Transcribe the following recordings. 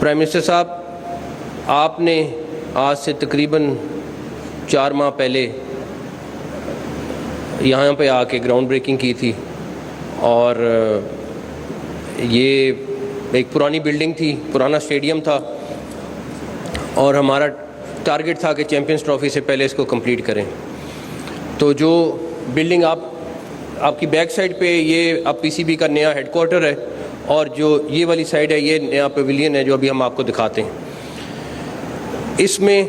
Prime minister صاحب، آپ نے آج سے تقریباً 4 ماہ پہلے یہاں پہ آ کے گراؤنڈ بریکنگ کی تھی، اور یہ ایک پرانی بلڈنگ تھی، پرانا اسٹیڈیم تھا، اور ہمارا ٹارگٹ تھا کہ چیمپئنز ٹرافی سے پہلے اس کو کمپلیٹ کریں۔ تو جو بلڈنگ آپ کی بیک سائڈ پہ، یہ اب پی سی بی کا نیا ہیڈ کوارٹر ہے، اور جو یہ والی سائڈ ہے یہ نیا پیویلین ہے جو ابھی ہم آپ کو دکھاتے ہیں۔ اس میں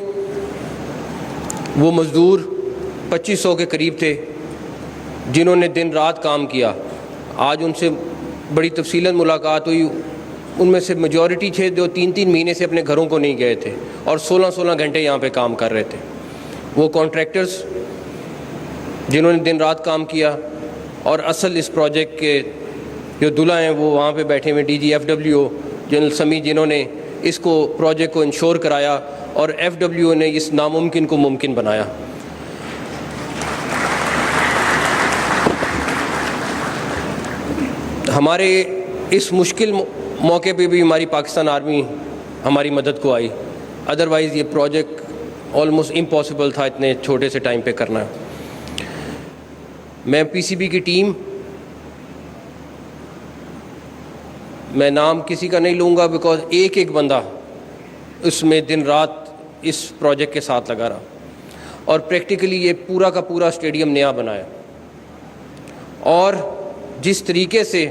وہ مزدور 2500 کے قریب تھے جنہوں نے دن رات کام کیا۔ آج ان سے بڑی تفصیلاً ملاقات ہوئی، ان میں سے میجورٹی تھے جو 3 مہینے سے اپنے گھروں کو نہیں گئے تھے اور 16 گھنٹے یہاں پہ کام کر رہے تھے۔ وہ کانٹریکٹرز جنہوں نے دن رات کام کیا، اور اصل اس پروجیکٹ کے جو دلہا ہیں وہ وہاں پہ بیٹھے ہوئے D G F W general Sami, جنہوں نے اس کو پروجیکٹ کو انشور کرایا، اور ایف ڈبلیو نے اس ناممکن کو ممکن بنایا۔ ہمارے اس مشکل موقع پہ بھی ہماری پاکستان آرمی ہماری مدد کو آئی، ادروائز یہ پروجیکٹ آلموسٹ امپاسبل تھا اتنے چھوٹے سے ٹائم پہ کرنا۔ میں پی سی بی کی ٹیم، میں نام کسی کا نہیں لوں گا بیکاز ایک بندہ اس میں دن رات اس پروجیکٹ کے ساتھ لگا رہا، اور پریکٹیکلی یہ پورا کا پورا اسٹیڈیم نیا بنایا۔ اور جس طریقے سے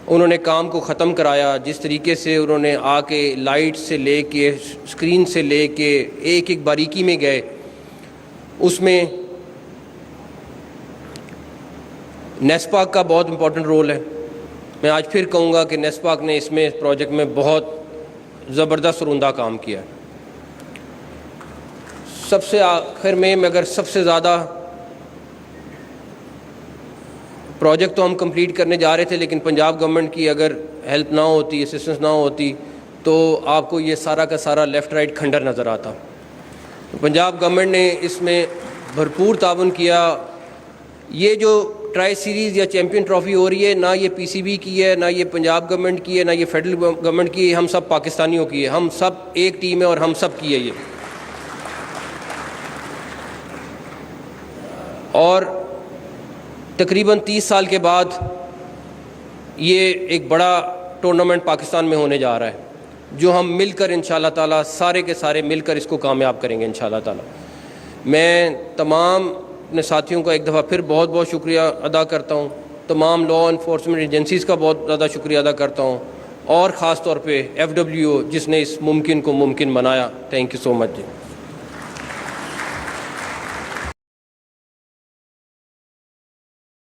انہوں نے کام کو ختم کرایا، جس طریقے سے انہوں نے آ کے لائٹ سے لے کے اسکرین سے لے کے ایک باریکی میں گئے، اس میں نیسپاک کا بہت امپورٹنٹ رول ہے۔ میں آج پھر کہوں گا کہ نیسپاک نے اس میں پروجیکٹ میں بہت زبردست اور عمدہ کام کیا۔ سب سے آخر میں اگر سب سے زیادہ پروجیکٹ تو ہم کمپلیٹ کرنے جا رہے تھے، لیکن پنجاب گورنمنٹ کی اگر ہیلپ نہ ہوتی، اسسٹنس نہ ہوتی، تو آپ کو یہ سارا کا سارا لیفٹ رائٹ کھنڈر نظر آتا۔ پنجاب گورنمنٹ نے اس میں بھرپور تعاون کیا۔ یہ جو ٹرائی سیریز یا چیمپئن ٹرافی ہو رہی ہے، نہ یہ پی سی بی کی ہے، نہ یہ پنجاب گورنمنٹ کی ہے، نہ یہ فیڈرل گورنمنٹ کی ہے، ہم سب پاکستانیوں کی ہے، ہم سب ایک ٹیم ہے اور ہم سب کی ہے یہ۔ اور تقریباً 30 سال کے بعد یہ ایک بڑا ٹورنامنٹ پاکستان میں ہونے جا رہا ہے، جو ہم مل کر انشاءاللہ تعالیٰ سارے کے سارے مل کر اس کو کامیاب کریں گے انشاءاللہ تعالیٰ۔ میں تمام اپنے ساتھیوں کا ایک دفعہ پھر بہت بہت شکریہ ادا کرتا ہوں، تمام لا انفورسمنٹ ایجنسیز کا بہت زیادہ شکریہ ادا کرتا ہوں، اور خاص طور پہ ایف ڈبلیو جس نے اس ممکن کو ممکن بنایا۔ Thank you so much G.